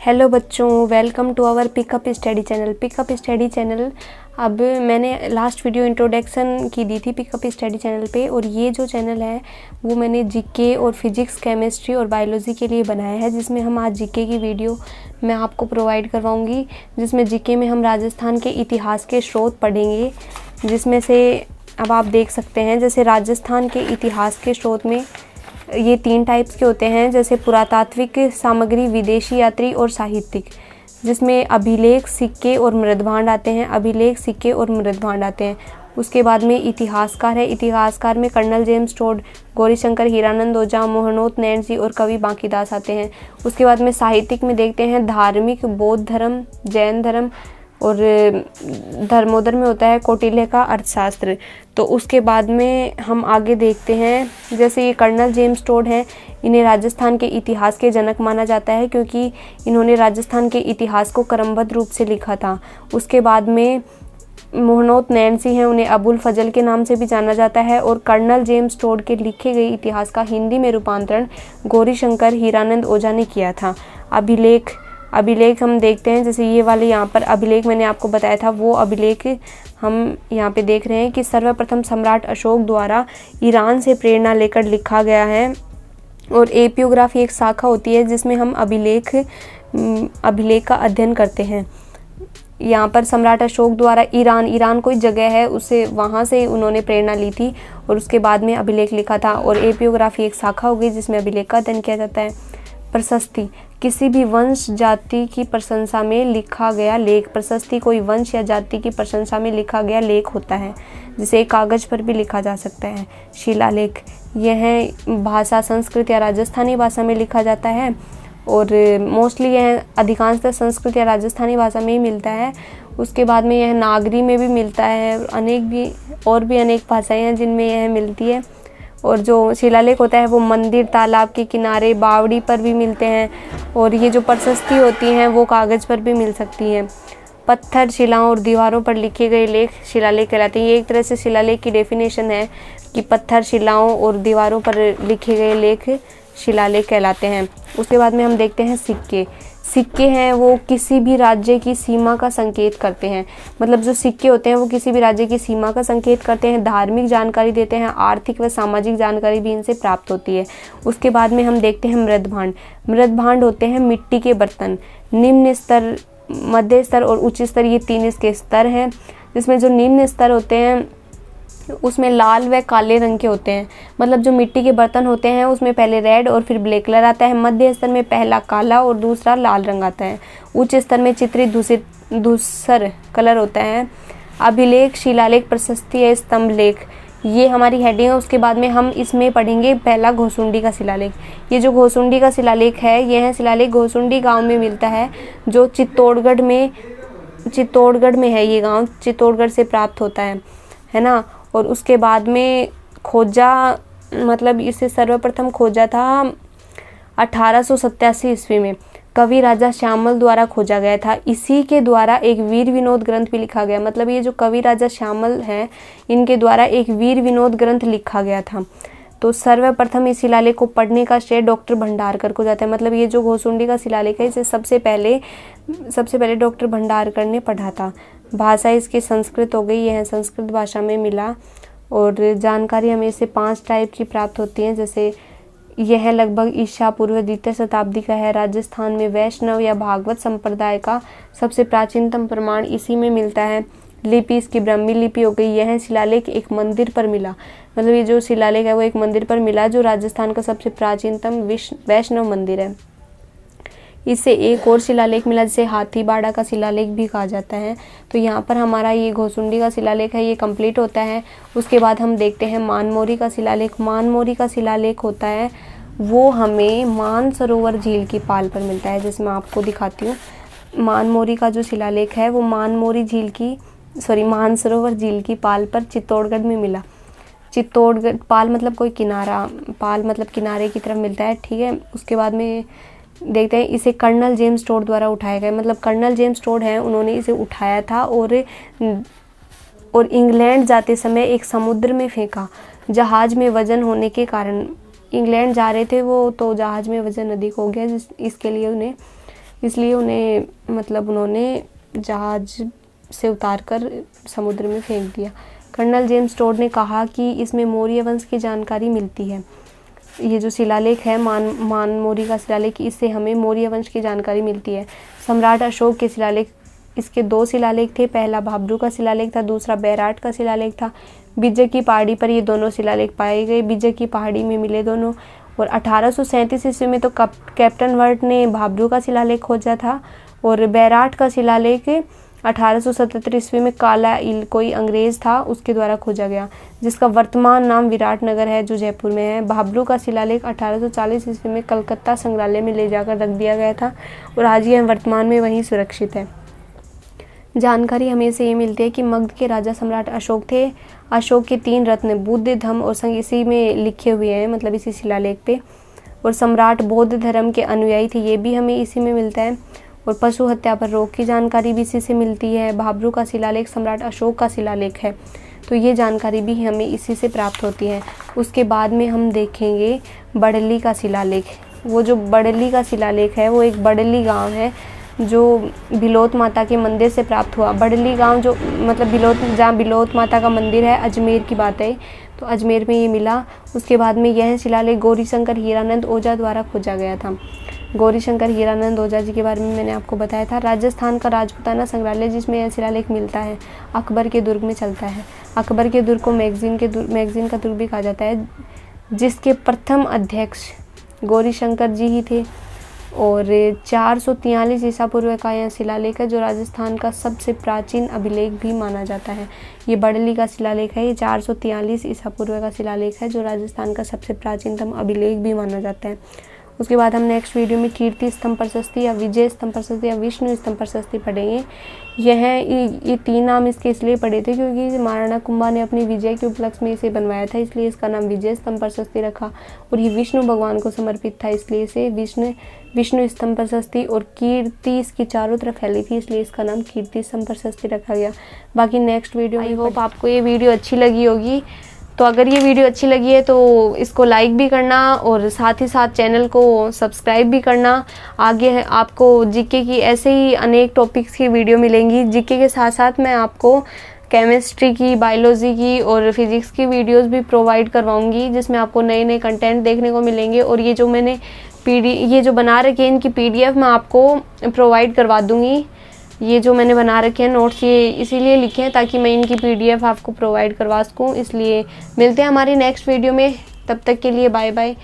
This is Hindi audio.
हेलो बच्चों, welcome to our pickup study channel. अब मैंने लास्ट वीडियो इंट्रोडक्शन की दी थी पिकअप स्टडी चैनल पे, और ये जो चैनल है वो मैंने जीके और फिजिक्स, केमिस्ट्री और बायोलॉजी के लिए बनाया है, जिसमें हम आज जीके की वीडियो मैं आपको प्रोवाइड करवाऊँगी। जिसमें जीके में हम राजस्थान के इतिहास के स्रोत पढ़ेंगे, जिसमें से अब आप देख सकते हैं जैसे राजस्थान के इतिहास के स्रोत में ये 3 टाइप्स के होते हैं, जैसे पुरातात्विक सामग्री, विदेशी यात्री और साहित्यिक, जिसमें अभिलेख, सिक्के और मृदभांड आते हैं। उसके बाद में इतिहासकार है। इतिहासकार में colonel James Tod, Gaurishankar, Hiranand Ojha, Mohnot Nainji और कवि बांकीदास आते हैं। उसके बाद में साहित्यिक में देखते हैं धार्मिक, बौद्ध धर्म, जैन धर्म, और धर्मोधर में होता है कौटिल्य का अर्थशास्त्र। तो उसके बाद में हम आगे देखते हैं, जैसे ये कर्नल जेम्स टोड हैं, इन्हें राजस्थान के इतिहास के जनक माना जाता है, क्योंकि इन्होंने राजस्थान के इतिहास को क्रमबद्ध रूप से लिखा था। उसके बाद में मोहनोत नैनसी हैं, उन्हें अबुल फजल के नाम से भी जाना जाता है, और कर्नल जेम्स टोड के लिखे गए इतिहास का हिंदी में रूपांतरण गौरीशंकर, हीरानंद ओझा ने किया था। अभिलेख हम देखते हैं, जैसे ये वाले यहाँ पर अभिलेख मैंने आपको बताया था, वो अभिलेख हम यहाँ पे देख रहे हैं कि सर्वप्रथम सम्राट अशोक द्वारा ईरान से प्रेरणा लेकर लिखा गया है। और एपियोग्राफी एक शाखा होती है जिसमें हम अभिलेख का अध्ययन करते हैं। यहाँ पर सम्राट अशोक द्वारा ईरान कोई जगह है, उसे वहाँ से उन्होंने प्रेरणा ली थी और उसके बाद में अभिलेख लिखा था। और एपियोग्राफी एक शाखा हो गई जिसमें अभिलेख का अध्ययन किया जाता है। प्रशस्ति किसी भी वंश जाति की प्रशंसा में लिखा गया लेख। प्रशस्ति कोई वंश या जाति की प्रशंसा में लिखा गया लेख होता है, जिसे कागज पर भी लिखा जा सकता है। शिलालेख यह भाषा संस्कृत या राजस्थानी भाषा में लिखा जाता है, और मोस्टली यह अधिकांशतः संस्कृत या राजस्थानी भाषा में ही मिलता है। उसके बाद में यह नागरी में भी मिलता है, और भी अनेक भाषाएं हैं जिनमें यह मिलती है। और जो शिलालेख होता है वो मंदिर, तालाब के किनारे, बावड़ी पर भी मिलते हैं, और ये जो प्रशस्ति होती हैं वो कागज़ पर भी मिल सकती हैं। पत्थर, शिलाओं और दीवारों पर लिखे गए लेख शिलालेख कहलाते हैं। ये एक तरह से शिलालेख की डेफिनेशन है कि पत्थर, शिलाओं और दीवारों पर लिखे गए लेख शिलालेख कहलाते हैं। उसके बाद में हम देखते हैं सिक्के हैं, वो किसी भी राज्य की सीमा का संकेत करते हैं। मतलब जो सिक्के होते हैं वो किसी भी राज्य की सीमा का संकेत करते हैं, धार्मिक जानकारी देते हैं, आर्थिक व सामाजिक जानकारी भी इनसे प्राप्त होती है। उसके बाद में हम देखते हैं मृदभांड होते हैं मिट्टी के बर्तन। निम्न स्तर, मध्य स्तर और उच्च स्तर, ये 3 इसके स्तर हैं, जिसमें जो निम्न स्तर होते हैं उसमें लाल व काले रंग के होते हैं। मतलब जो मिट्टी के बर्तन होते हैं उसमें पहले रेड और फिर ब्लैक कलर आता है। मध्य स्तर में पहला काला और दूसरा लाल रंग आता है। उच्च स्तर में चित्रित धूसर कलर होता है। अभिलेख, शिलालेख, प्रशस्ति है, स्तंभ लेख, ये हमारी हेडिंग है। उसके बाद में हम इसमें पढ़ेंगे पहला घोसुंडी का शिलालेख। ये जो घोसुंडी का शिलालेख है, यह शिलालेख घोसुंडी गाँव में मिलता है, जो चित्तौड़गढ़ में है। ये गाँव चित्तौड़गढ़ से प्राप्त होता है ना। और उसके बाद में खोजा, मतलब इसे सर्वप्रथम खोजा था 1887 ईस्वी में कवि राजा श्यामल द्वारा खोजा गया था। इसी के द्वारा एक वीर विनोद ग्रंथ भी लिखा गया। मतलब ये जो कवि राजा श्यामल हैं, इनके द्वारा एक वीर विनोद ग्रंथ लिखा गया था। तो सर्वप्रथम इस शिलालेख को पढ़ने का श्रेय डॉक्टर भंडारकर को जाता है। मतलब ये जो घोसुंडी का शिलालेख है, इसे सबसे पहले डॉक्टर भंडारकर ने पढ़ा था। भाषा इसकी संस्कृत हो गई, यह संस्कृत भाषा में मिला। और जानकारी हमें इससे 5 टाइप की प्राप्त होती है, जैसे यह लगभग ईसा पूर्व 2वीं शताब्दी का है। राजस्थान में वैष्णव या भागवत संप्रदाय का सबसे प्राचीनतम प्रमाण इसी में मिलता है। लिपि इसकी ब्राह्मी लिपि हो गई। यह शिलालेख एक मंदिर पर मिला। मतलब ये जो शिलालेख है वो एक मंदिर पर मिला, जो राजस्थान का सबसे प्राचीनतम वैष्णव मंदिर है। इससे एक और शिलालेख मिला, जिसे हाथीबाड़ा का शिलालेख भी कहा जाता है। तो यहाँ पर हमारा ये घोसुंडी का शिलालेख है, ये कंप्लीट होता है। उसके बाद हम देखते हैं मानमोरी का शिलालेख। मानमोरी का शिलालेख होता है वो हमें मानसरोवर झील की पाल पर मिलता है, जिसमें आपको दिखाती हूँ। मानमोरी का जो शिलालेख है वो मानसरोवर झील की पाल पर चित्तौड़गढ़ में मिला। चित्तौड़गढ़, पाल मतलब कोई किनारा, पाल मतलब किनारे की तरफ मिलता है, ठीक है। उसके बाद में देखते हैं, इसे कर्नल जेम्स टोड द्वारा उठाया गया। मतलब कर्नल जेम्स टोड हैं, उन्होंने इसे उठाया था और इंग्लैंड जाते समय एक समुद्र में फेंका। जहाज में वजन होने के कारण इंग्लैंड जा रहे थे वो, तो जहाज में वजन अधिक हो गया, इसके लिए उन्हें इसलिए उन्हें मतलब उन्होंने जहाज़ से उतारकर समुद्र में फेंक दिया। कर्नल जेम्स टोड ने कहा कि इसमें मौर्य वंश की जानकारी मिलती है। ये जो शिलालेख है मानमोरी का शिलालेख, इससे हमें मौर्य वंश की जानकारी मिलती है। सम्राट अशोक के शिलालेख, इसके 2 शिलालेख थे। पहला भाब्रू का शिलालेख था, दूसरा बैराट का शिलालेख था। विजय की पहाड़ी पर ये दोनों शिलालेख पाए गए, विजय की पहाड़ी में मिले दोनों। और 1837 ईस्वी में तो कैप्टन वर्ट ने भाब्रू का शिलालेख खोजा था और बैराट का शिलालेख 1877 ईस्वी में कालाइल कोई अंग्रेज था उसके द्वारा खोजा गया, जिसका वर्तमान नाम विराटनगर है जो जयपुर में है। भाब्रू का शिलालेख 1840 ईस्वी में कलकत्ता संग्रहालय में ले जाकर रख दिया गया था और आज यह वर्तमान में वहीं सुरक्षित है। जानकारी हमें से ये मिलती है कि मगध के राजा सम्राट अशोक थे। अशोक के 3 रत्न बुद्ध, धम्म और संघ इसी में लिखे हुए हैं, मतलब इसी शिलालेख पे। और सम्राट बौद्ध धर्म के अनुयायी थे, ये भी हमें इसी में मिलता है। और पशु हत्या पर रोक की जानकारी भी इसी से मिलती है। भाब्रू का शिलालेख सम्राट अशोक का शिलालेख है, तो ये जानकारी भी हमें इसी से प्राप्त होती है। उसके बाद में हम देखेंगे बड़ली का शिलालेख। वो जो बड़ली का शिलालेख है वो एक बड़ली गांव है जो बिलोत माता के मंदिर से प्राप्त हुआ। बड़ली गांव जो मतलब जहाँ बिलोत माता का मंदिर है, अजमेर की बात है, तो अजमेर में ये मिला। उसके बाद में यह शिलालेख गौरीशंकर हीरानंद ओझा द्वारा खोजा गया था। गौरीशंकर हीरानंद ओझा जी के बारे में मैंने आपको बताया था। राजस्थान का राजपूताना संग्रहालय जिसमें यह शिलालेख मिलता है अकबर के दुर्ग में चलता है। अकबर के दुर्ग को मैगजीन का दुर्ग भी कहा जाता है, जिसके प्रथम अध्यक्ष गौरीशंकर जी ही थे। और 443 ईसा पूर्व का यह शिलालेख है जो राजस्थान का सबसे प्राचीन अभिलेख भी माना जाता है। ये बड़ली का शिलालेख है, ये 443 ईसा पूर्व का शिलालेख है जो राजस्थान का सबसे प्राचीनतम अभिलेख भी माना जाता है। उसके बाद हम नेक्स्ट वीडियो में कीर्ति स्तंभ प्रशस्ति या विजय स्तंभ प्रशस्ति या विष्णु स्तंभ प्रशस्ति पढ़ेंगे। ये 3 नाम इसके इसलिए पड़े थे क्योंकि महाराणा कुंभा ने अपनी विजय के उपलक्ष्य में इसे बनवाया था, इसलिए इसका नाम विजय स्तंभ प्रशस्ति रखा। और ये विष्णु भगवान को समर्पित था, इसलिए इसे विष्णु स्तंभ प्रशस्ति। और कीर्ति इसकी चारों तरफ फैली थी, इसलिए इसका नाम कीर्ति स्तंभ प्रशस्ति रखा गया। बाकी नेक्स्ट वीडियो, आई होप आपको ये वीडियो अच्छी लगी होगी। तो अगर ये वीडियो अच्छी लगी है तो इसको लाइक भी करना और साथ ही साथ चैनल को सब्सक्राइब भी करना। आगे आपको जीके की ऐसे ही अनेक टॉपिक्स की वीडियो मिलेंगी। जीके के साथ साथ मैं आपको केमिस्ट्री की, बायोलॉजी की और फिजिक्स की वीडियोस भी प्रोवाइड करवाऊंगी, जिसमें आपको नए नए कंटेंट देखने को मिलेंगे। और ये जो मैंने ये जो बना रखे हैं इनकी PDF मैं आपको प्रोवाइड करवा दूंगी। ये जो मैंने बना रखे हैं नोट्स, ये इसीलिए लिखे हैं ताकि मैं इनकी PDF आपको प्रोवाइड करवा सकूँ। इसलिए मिलते हैं हमारी नेक्स्ट वीडियो में, तब तक के लिए बाय बाय।